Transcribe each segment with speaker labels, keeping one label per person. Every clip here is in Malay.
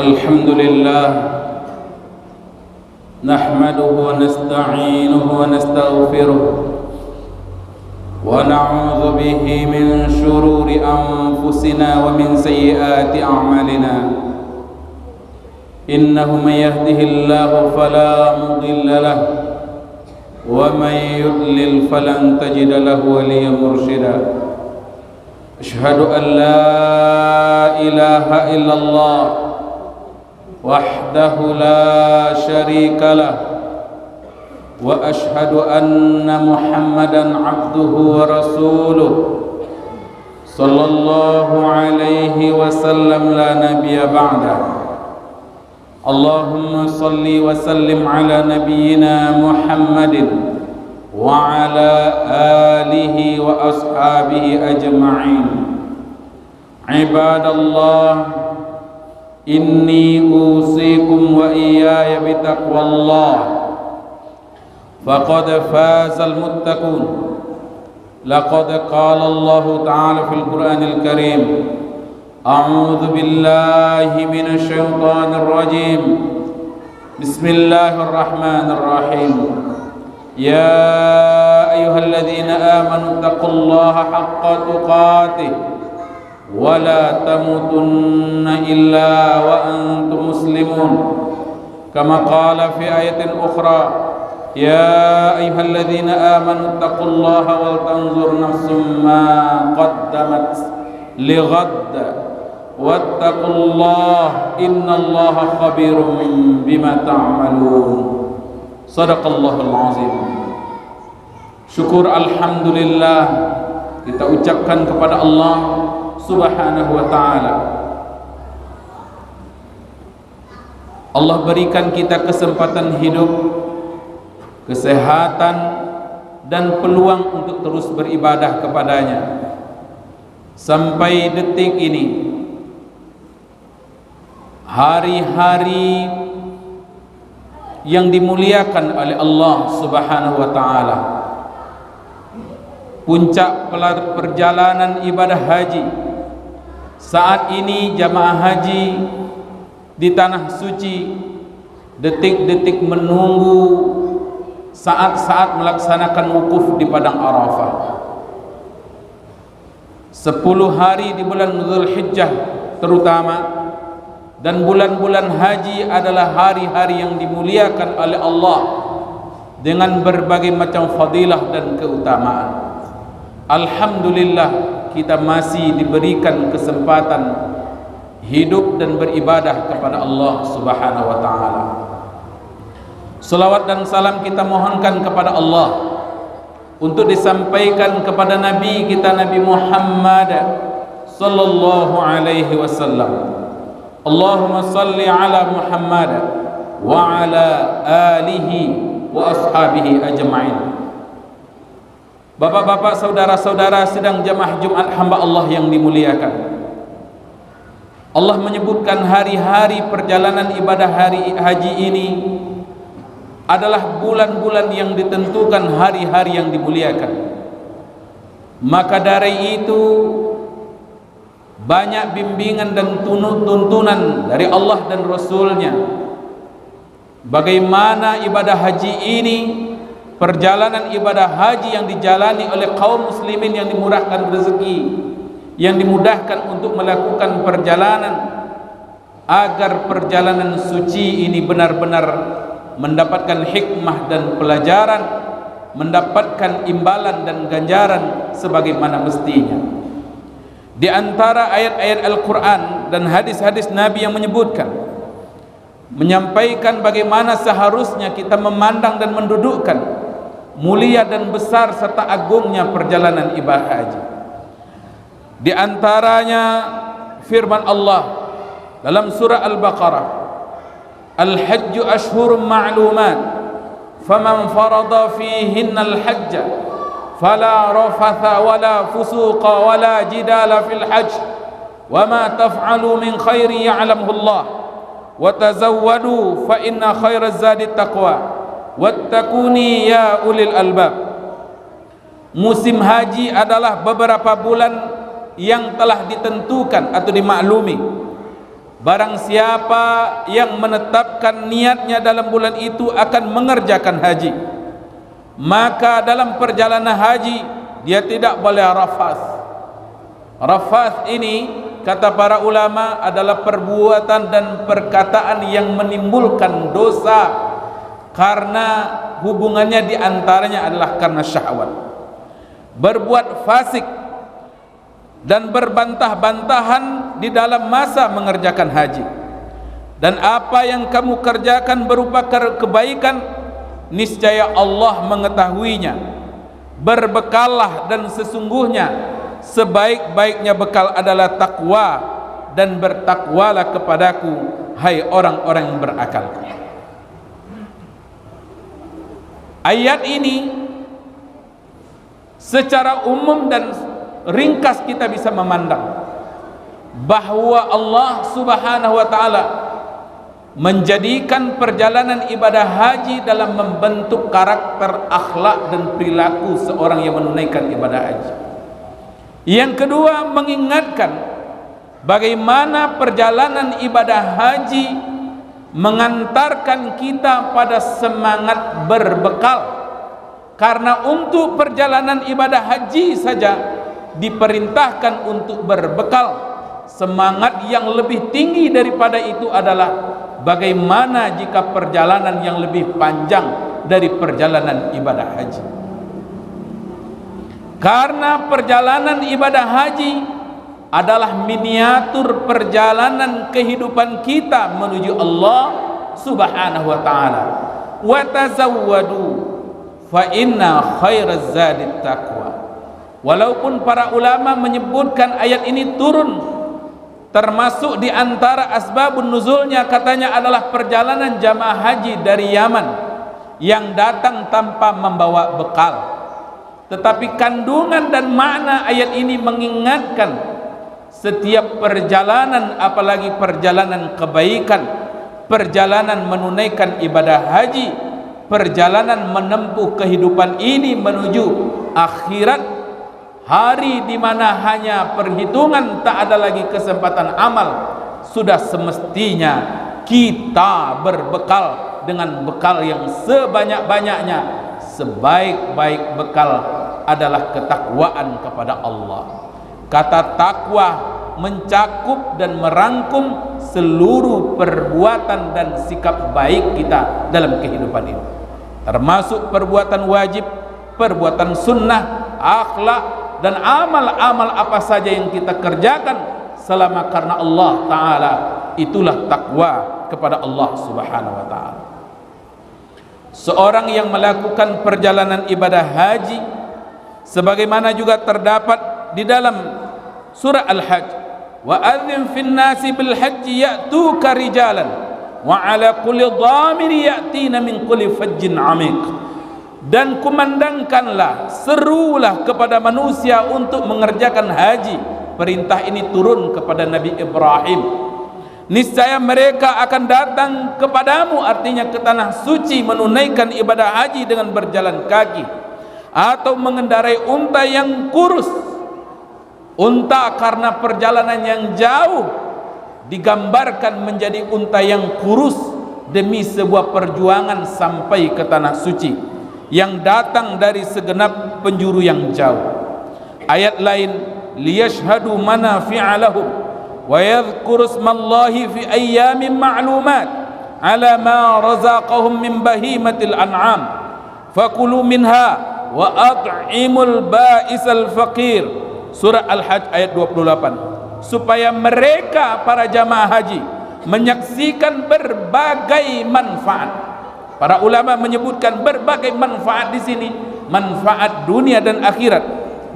Speaker 1: الحمد لله نحمده ونستعينه ونستغفره ونعوذ به من شرور أنفسنا ومن سيئات أعمالنا إنه من يهده الله فلا مضل له ومن يضلل فلن تجد له وليا مرشدا أشهد أن لا إله إلا الله وحده لا شريك له وأشهد أن محمدا عبده ورسوله صلى الله عليه وسلم لا نبي بعده اللهم صل وسلم على نبينا محمد وعلى آله وأصحابه أجمعين عباد الله إني أوصيكم وإياي بتقوى الله فقد فاز المتقون لقد قال الله تعالى في القرآن الكريم أعوذ بالله من الشيطان الرجيم بسم الله الرحمن الرحيم يا أيها الذين آمنوا اتقوا الله حق تقاته ولا تموتن إلا وأنتم مسلمون كما قال في آية أخرى يا أيها الذين آمنوا اتقوا الله ولتنظر نفس ما قدمت لغد واتقوا الله إن الله خبير بما تعملون صدق الله العظيم. Syukur alhamdulillah kita ucapkan kepada Allah Subhanahu wa ta'ala. Allah berikan kita kesempatan hidup, kesehatan dan peluang untuk terus beribadah kepadanya sampai detik ini. Hari-hari yang dimuliakan oleh Allah Subhanahu wa ta'ala, puncak perjalanan ibadah haji. Saat ini jamaah haji di tanah suci detik-detik menunggu saat-saat melaksanakan wukuf di padang Arafah. 10 hari di bulan Zulhijjah terutama, dan bulan-bulan haji adalah hari-hari yang dimuliakan oleh Allah dengan berbagai macam fadilah dan keutamaan. Alhamdulillah kita masih diberikan kesempatan hidup dan beribadah kepada Allah Subhanahu wa ta'ala. Salawat dan salam kita mohonkan kepada Allah untuk disampaikan kepada Nabi kita Nabi Muhammad sallallahu alaihi wasallam. Allahumma salli ala Muhammad wa ala alihi wa ashabihi ajma'in. Bapak-bapak, saudara-saudara sedang jamaah Jumat hamba Allah yang dimuliakan, Allah menyebutkan hari-hari perjalanan ibadah hari haji ini adalah bulan-bulan yang ditentukan, hari-hari yang dimuliakan. Maka dari itu banyak bimbingan dan tuntunan dari Allah dan Rasulnya bagaimana ibadah haji ini, perjalanan ibadah haji yang dijalani oleh kaum muslimin yang dimurahkan rezeki, yang dimudahkan untuk melakukan perjalanan, agar perjalanan suci ini benar-benar mendapatkan hikmah dan pelajaran, mendapatkan imbalan dan ganjaran sebagaimana mestinya. Di antara ayat-ayat Al-Quran dan hadis-hadis Nabi yang menyampaikan bagaimana seharusnya kita memandang dan mendudukkan mulia dan besar serta agungnya perjalanan ibadah haji. Di antaranya firman Allah dalam surah Al-Baqarah, Al-Hajju ashhurum ma'lumat faman farada fihinna al-hajja fala rafatha wala fusuqa wala jidala fil hajj wa ma taf'alu min khairin ya'lamuhu Allah wa tazawwadu fa inna khairaz zadi taqwa wattaquni ya ulil albab. Musim haji adalah beberapa bulan yang telah ditentukan atau dimaklumi, barang siapa yang menetapkan niatnya dalam bulan itu akan mengerjakan haji, maka dalam perjalanan haji dia tidak boleh rafas. Rafas ini kata para ulama adalah perbuatan dan perkataan yang menimbulkan dosa karena hubungannya diantaranya adalah karena syahwat. Berbuat fasik dan berbantah-bantahan di dalam masa mengerjakan haji, dan apa yang kamu kerjakan berupa kebaikan, niscaya Allah mengetahuinya. Berbekallah, dan sesungguhnya sebaik-baiknya bekal adalah takwa, dan bertakwalah kepadaku, hai orang-orang yang berakal. Ayat ini secara umum dan ringkas kita bisa memandang bahwa Allah Subhanahu wa taala menjadikan perjalanan ibadah haji dalam membentuk karakter, akhlak dan perilaku seorang yang menunaikan ibadah haji. Yang kedua, mengingatkan bagaimana perjalanan ibadah haji mengantarkan kita pada semangat berbekal. Karena untuk perjalanan ibadah haji saja diperintahkan untuk berbekal. Semangat yang lebih tinggi daripada itu adalah bagaimana jika perjalanan yang lebih panjang dari perjalanan ibadah haji. Karena perjalanan ibadah haji adalah miniatur perjalanan kehidupan kita menuju Allah Subhanahu wa taala. Wa tazawwadu fa inna khairaz zadit taqwa. Walaupun para ulama menyebutkan ayat ini turun termasuk di antara asbabun nuzulnya, katanya adalah perjalanan jamaah haji dari Yaman yang datang tanpa membawa bekal. Tetapi kandungan dan makna ayat ini mengingatkan setiap perjalanan, apalagi perjalanan kebaikan, perjalanan menunaikan ibadah haji, perjalanan menempuh kehidupan ini menuju akhirat, hari di mana hanya perhitungan, tak ada lagi kesempatan amal. Sudah semestinya kita berbekal dengan bekal yang sebanyak-banyaknya. Sebaik-baik bekal adalah ketakwaan kepada Allah. Kata takwa mencakup dan merangkum seluruh perbuatan dan sikap baik kita dalam kehidupan ini, termasuk perbuatan wajib, perbuatan sunnah, akhlak, dan amal-amal apa saja yang kita kerjakan selama karena Allah Ta'ala. Itulah takwa kepada Allah Subhanahu wa Ta'ala. Seorang yang melakukan perjalanan ibadah haji, sebagaimana juga terdapat di dalam surah Al-Hajj, wa adzim fin nasi bil hajji ya'tuka rijalan wa ala kulli dhamiri ya'tina min kulli fajjin 'amiq. Dan kumandangkanlah, serulah kepada manusia untuk mengerjakan haji. Perintah ini turun kepada Nabi Ibrahim. Niscaya mereka akan datang kepadamu, artinya ke tanah suci, menunaikan ibadah haji dengan berjalan kaki atau mengendarai unta yang kurus. Unta karena perjalanan yang jauh digambarkan menjadi unta yang kurus demi sebuah perjuangan sampai ke tanah suci yang datang dari segenap penjuru yang jauh. Ayat lain, liyashhadu manafi'a lahum wa yadhkuru ismallahi fi ayyamin ma'lumat ala ma razaqahum min bahimatil an'am fakulu minha wa at'imul ba'isal faqir. Surah Al-Hajj ayat 28. Supaya mereka para jamaah haji menyaksikan berbagai manfaat. Para ulama menyebutkan berbagai manfaat di sini, manfaat dunia dan akhirat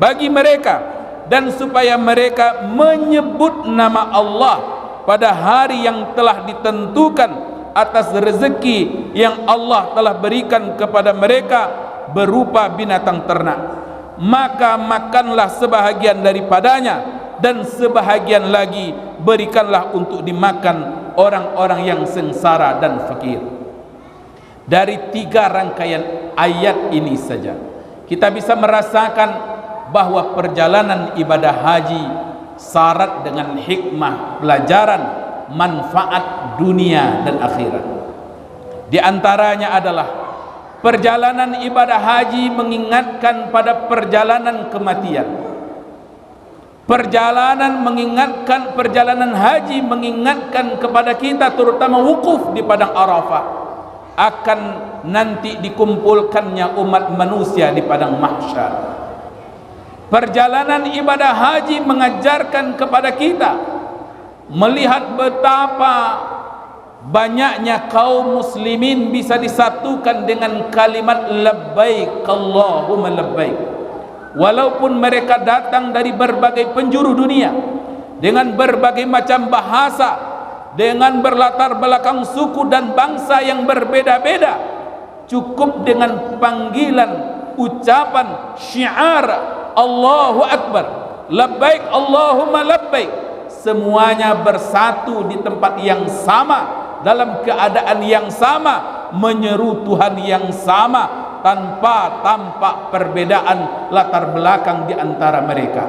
Speaker 1: bagi mereka, dan supaya mereka menyebut nama Allah pada hari yang telah ditentukan atas rezeki yang Allah telah berikan kepada mereka berupa binatang ternak. Maka makanlah sebahagian daripadanya, dan sebahagian lagi berikanlah untuk dimakan orang-orang yang sengsara dan fakir. Dari 3 rangkaian ayat ini saja kita bisa merasakan bahwa perjalanan ibadah haji syarat dengan hikmah, pelajaran manfaat dunia dan akhirat. Di antaranya adalah perjalanan ibadah haji mengingatkan pada perjalanan kematian. Perjalanan haji mengingatkan kepada kita, terutama wukuf di padang Arafah, akan nanti dikumpulkannya umat manusia di padang mahsyar. Perjalanan ibadah haji mengajarkan kepada kita melihat betapa banyaknya kaum muslimin bisa disatukan dengan kalimat labbaik Allahumma labbaik. Walaupun mereka datang dari berbagai penjuru dunia, dengan berbagai macam bahasa, dengan berlatar belakang suku dan bangsa yang berbeda-beda, cukup dengan panggilan, ucapan, syiar Allahu Akbar, labbaik Allahumma labbaik, semuanya bersatu di tempat yang sama, dalam keadaan yang sama, menyeru Tuhan yang sama, tanpa tampak perbedaan latar belakang di antara mereka.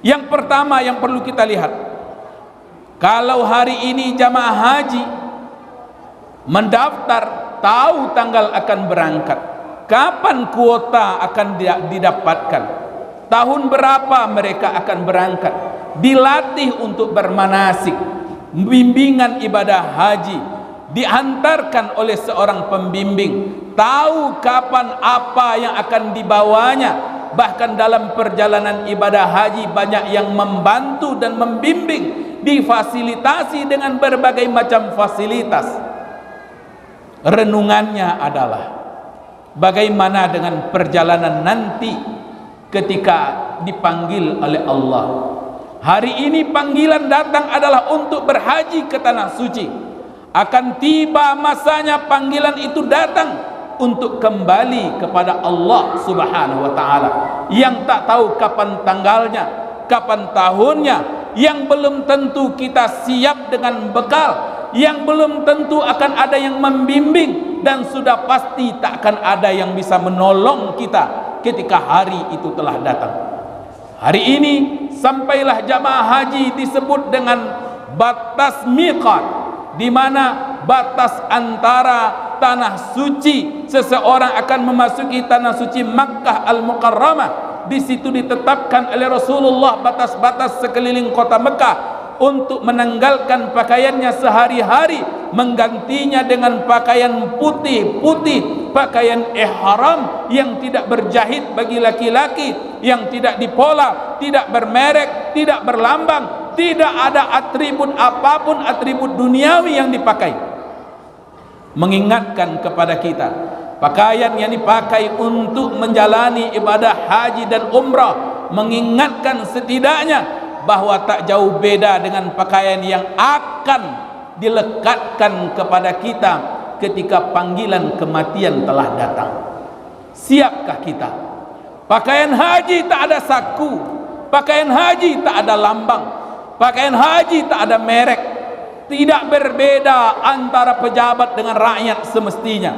Speaker 1: Yang pertama yang perlu kita lihat, kalau hari ini jamaah haji mendaftar, tahu tanggal akan berangkat, kapan kuota akan didapatkan, tahun berapa mereka akan berangkat, dilatih untuk bermanasik, bimbingan ibadah haji dihantarkan oleh seorang pembimbing, tahu kapan apa yang akan dibawanya. Bahkan dalam perjalanan ibadah haji banyak yang membantu dan membimbing, difasilitasi dengan berbagai macam fasilitas. Renungannya adalah bagaimana dengan perjalanan nanti ketika dipanggil oleh Allah. Hari ini panggilan datang adalah untuk berhaji ke tanah suci. Akan tiba masanya panggilan itu datang untuk kembali kepada Allah Subhanahu wa ta'ala, yang tak tahu kapan tanggalnya, kapan tahunnya, yang belum tentu kita siap dengan bekal, yang belum tentu akan ada yang membimbing, dan sudah pasti tak akan ada yang bisa menolong kita ketika hari itu telah datang. Hari ini sampailah jamaah haji disebut dengan batas miqat, di mana batas antara tanah suci, seseorang akan memasuki tanah suci Makkah Al-Mukarramah. Di situ ditetapkan oleh Rasulullah batas-batas sekeliling kota Mekah untuk menanggalkan pakaiannya sehari-hari, menggantinya dengan pakaian putih-putih, pakaian ihram yang tidak berjahit bagi laki-laki, yang tidak dipola, tidak bermerek, tidak berlambang, tidak ada atribut apapun, atribut duniawi yang dipakai. Mengingatkan kepada kita, pakaian yang dipakai untuk menjalani ibadah haji dan umrah, mengingatkan setidaknya bahwa tak jauh beda dengan pakaian yang akan dilekatkan kepada kita ketika panggilan kematian telah datang. Siapkah kita? Pakaian haji tak ada saku, pakaian haji tak ada lambang, pakaian haji tak ada merek, tidak berbeda antara pejabat dengan rakyat semestinya,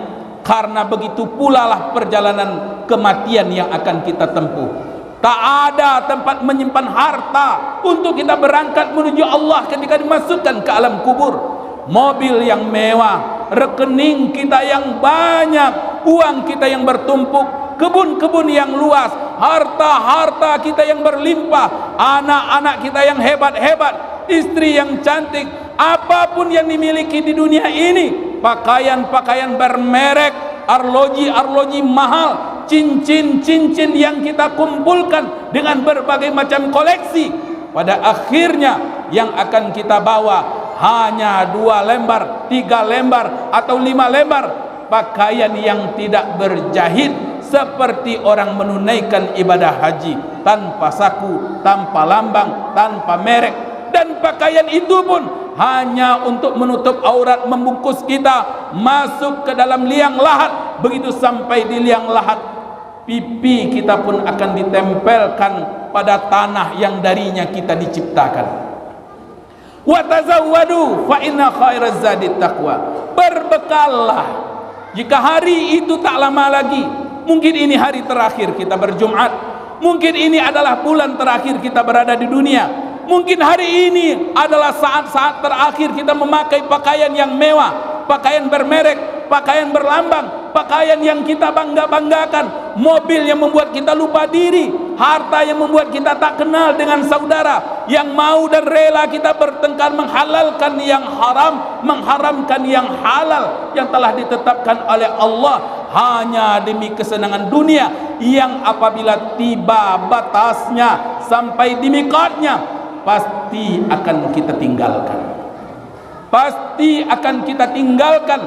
Speaker 1: karena begitu pula lah perjalanan kematian yang akan kita tempuh. Tak ada tempat menyimpan harta untuk kita berangkat menuju Allah ketika dimasukkan ke alam kubur. Mobil yang mewah, rekening kita yang banyak, uang kita yang bertumpuk, kebun-kebun yang luas, harta-harta kita yang berlimpah, anak-anak kita yang hebat-hebat, istri yang cantik, apapun yang dimiliki di dunia ini, pakaian-pakaian bermerek, arloji-arloji mahal, cincin-cincin yang kita kumpulkan dengan berbagai macam koleksi, pada akhirnya yang akan kita bawa hanya 2 lembar, 3 lembar, atau 5 lembar pakaian yang tidak berjahit, seperti orang menunaikan ibadah haji tanpa saku, tanpa lambang, tanpa merek. Dan pakaian itu pun hanya untuk menutup aurat, membungkus kita masuk ke dalam liang lahat. Begitu sampai di liang lahat, pipi kita pun akan ditempelkan pada tanah yang darinya kita diciptakan. Wa tazawwadu fa inna khairaz zadi taqwa. Berbekallah, jika hari itu tak lama lagi, mungkin ini hari terakhir kita berjumat, mungkin ini adalah bulan terakhir kita berada di dunia, Mungkin hari ini adalah saat-saat terakhir kita memakai pakaian yang mewah, pakaian bermerek, pakaian berlambang, pakaian yang kita bangga-banggakan, mobil yang membuat kita lupa diri, harta yang membuat kita tak kenal dengan saudara, yang mau dan rela kita bertengkar menghalalkan yang haram, mengharamkan yang halal yang telah ditetapkan oleh Allah hanya demi kesenangan dunia, yang apabila tiba batasnya sampai di miqatnya pasti akan kita tinggalkan. Pasti akan kita tinggalkan.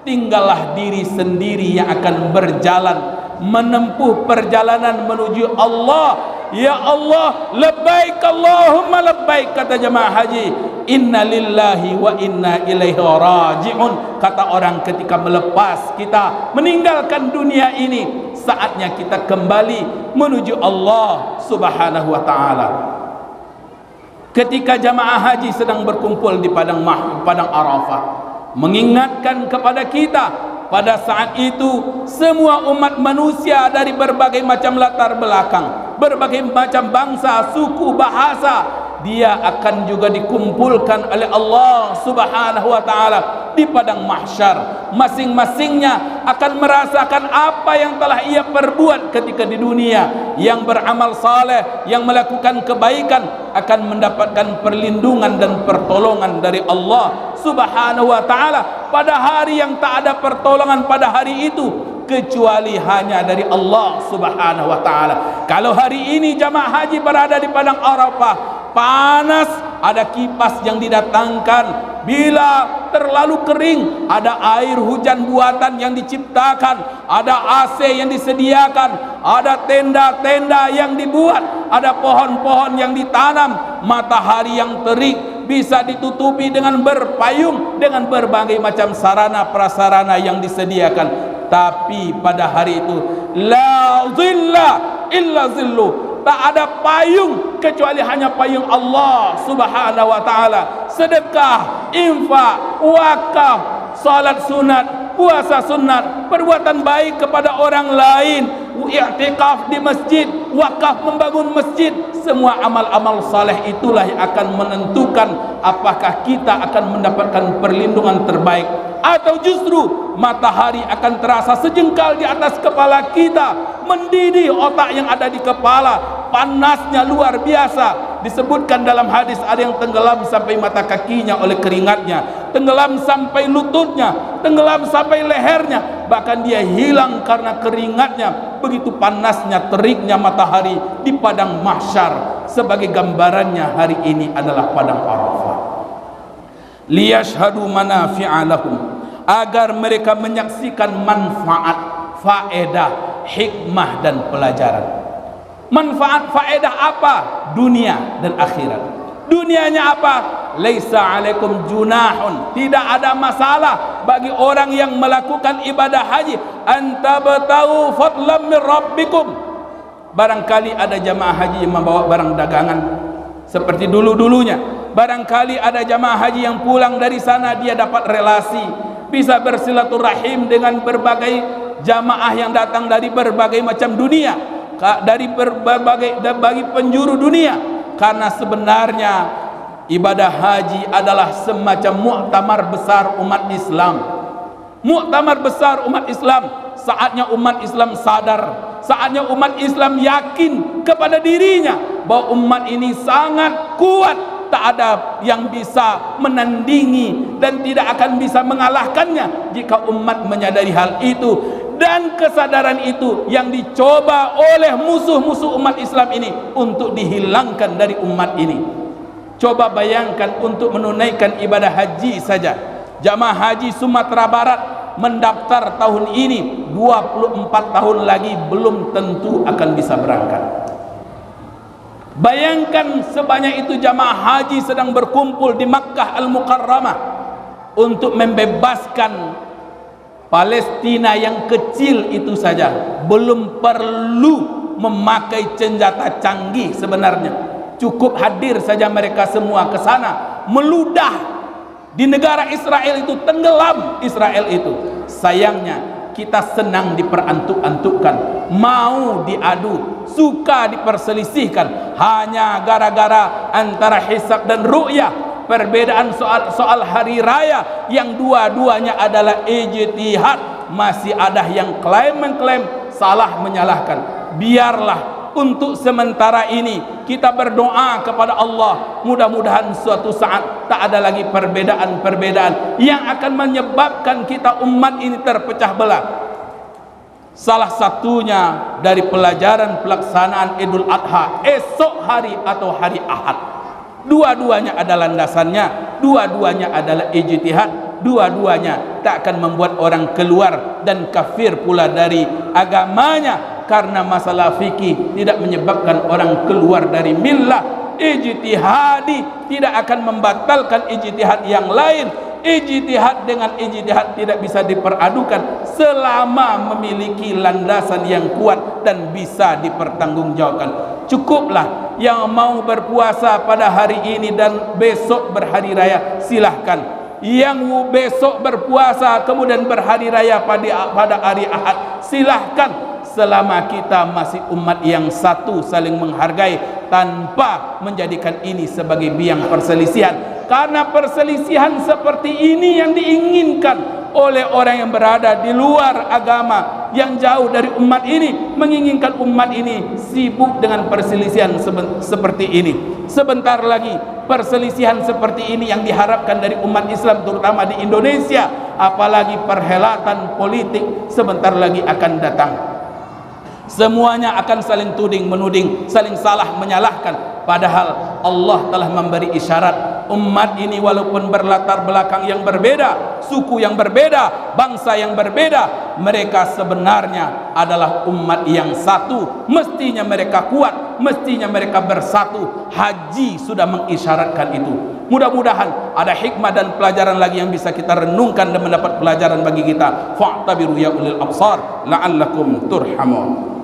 Speaker 1: Tinggallah diri sendiri yang akan berjalan menempuh perjalanan menuju Allah. Ya Allah, labbaik Allahumma labbaik, kata jemaah haji. Inna lillahi wa inna ilaihi raji'un. Kata orang ketika melepas kita meninggalkan dunia ini, saatnya kita kembali menuju Allah Subhanahu wa ta'ala. Ketika jamaah haji sedang berkumpul di padang Arafah, mengingatkan kepada kita, pada saat itu semua umat manusia dari berbagai macam latar belakang, berbagai macam bangsa, suku, bahasa, dia akan juga dikumpulkan oleh Allah Subhanahu wa ta'ala di padang mahsyar. Masing-masingnya akan merasakan apa yang telah ia perbuat ketika di dunia. Yang beramal saleh, yang melakukan kebaikan akan mendapatkan perlindungan dan pertolongan dari Allah Subhanahu wa ta'ala pada hari yang tak ada pertolongan pada hari itu kecuali hanya dari Allah Subhanahu wa ta'ala. Kalau hari ini jamaah haji berada di padang Arafah, panas, ada kipas yang didatangkan. Bila terlalu kering, ada air hujan buatan yang diciptakan, ada AC yang disediakan, ada tenda-tenda yang dibuat, ada pohon-pohon yang ditanam, matahari yang terik bisa ditutupi dengan berpayung, dengan berbagai macam sarana prasarana yang disediakan. Tapi pada hari itu la zilla illa zillu, tak ada payung kecuali hanya payung Allah Subhanahu wa ta'ala. Sedekah, infak, wakaf, salat sunat, puasa sunat, perbuatan baik kepada orang lain, i'tikaf di masjid, wakaf membangun masjid, semua amal-amal saleh itulah yang akan menentukan apakah kita akan mendapatkan perlindungan terbaik atau justru matahari akan terasa sejengkal di atas kepala kita, mendidih otak yang ada di kepala, panasnya luar biasa. Disebutkan dalam hadis ada yang tenggelam sampai mata kakinya oleh keringatnya, tenggelam sampai lututnya, tenggelam sampai lehernya, bahkan dia hilang karena keringatnya. Begitu panasnya, teriknya matahari di padang mahsyar. Sebagai gambarannya hari ini adalah padang Arafah. Liyashhadu manafi'a lahum, agar mereka menyaksikan manfaat, faedah, hikmah dan pelajaran. Manfaat faedah apa? Dunia dan akhirat. Dunianya apa? Laisa alaikum junahun, tidak ada masalah bagi orang yang melakukan ibadah haji, antabtahu fadlan min rabbikum. Barangkali ada jamaah haji yang membawa barang dagangan seperti dulu-dulunya. Barangkali ada jamaah haji yang pulang dari sana, dia dapat relasi, bisa bersilaturahim dengan berbagai jamaah yang datang dari berbagai macam dunia, dari bagi penjuru dunia. Karena sebenarnya ibadah haji adalah semacam muktamar besar umat Islam. Muktamar besar umat Islam. Saatnya umat Islam sadar, saatnya umat Islam yakin kepada dirinya bahwa umat ini sangat kuat, tak ada yang bisa menandingi dan tidak akan bisa mengalahkannya jika umat menyadari hal itu. Dan kesadaran itu yang dicoba oleh musuh-musuh umat Islam ini untuk dihilangkan dari umat ini. Coba bayangkan, untuk menunaikan ibadah haji saja, jamaah haji Sumatera Barat mendaftar tahun ini, 24 tahun lagi belum tentu akan bisa berangkat. Bayangkan sebanyak itu jamaah haji sedang berkumpul di Makkah Al-Mukarramah untuk membebaskan Palestina yang kecil itu saja. Belum perlu memakai senjata canggih sebenarnya, cukup hadir saja mereka semua ke sana, meludah di negara Israel itu, tenggelam Israel itu. Sayangnya kita senang diperantuk-antukkan, mau diadu, suka diperselisihkan hanya gara-gara antara hisab dan ru'yah. Perbedaan soal hari raya yang dua-duanya adalah ijtihad, masih ada yang mengklaim salah menyalahkan. Biarlah untuk sementara ini kita berdoa kepada Allah, mudah-mudahan suatu saat tak ada lagi perbedaan-perbedaan yang akan menyebabkan kita umat ini terpecah belah. Salah satunya dari pelajaran pelaksanaan Idul Adha esok hari atau hari Ahad. Dua-duanya adalah landasannya, dua-duanya adalah ijtihad, dua-duanya tak akan membuat orang keluar dan kafir pula dari agamanya, karena masalah fikih tidak menyebabkan orang keluar dari millah. Ijtihadi tidak akan membatalkan ijtihad yang lain. Ijtihad dengan ijtihad tidak bisa diperadukan selama memiliki landasan yang kuat dan bisa dipertanggungjawabkan. Cukuplah yang mau berpuasa pada hari ini dan besok berhari raya, silahkan. Yang besok berpuasa kemudian berhari raya pada hari Ahad, silahkan. Selama kita masih umat yang satu, saling menghargai tanpa menjadikan ini sebagai biang perselisihan. Karena perselisihan seperti ini yang diinginkan oleh orang yang berada di luar agama, yang jauh dari umat ini, menginginkan umat ini sibuk dengan perselisihan seperti ini. Sebentar lagi perselisihan seperti ini yang diharapkan dari umat Islam, terutama di Indonesia, apalagi perhelatan politik sebentar lagi akan datang. Semuanya akan saling tuding menuding, saling salah menyalahkan. Padahal Allah telah memberi isyarat, umat ini walaupun berlatar belakang yang berbeda, suku yang berbeda, bangsa yang berbeda, mereka sebenarnya adalah umat yang satu. Mestinya mereka kuat, mestinya mereka bersatu. Haji sudah mengisyaratkan itu. Mudah-mudahan ada hikmah dan pelajaran lagi yang bisa kita renungkan dan mendapat pelajaran bagi kita. Fa'tabiru ya ulil absar la'allakum turhamun.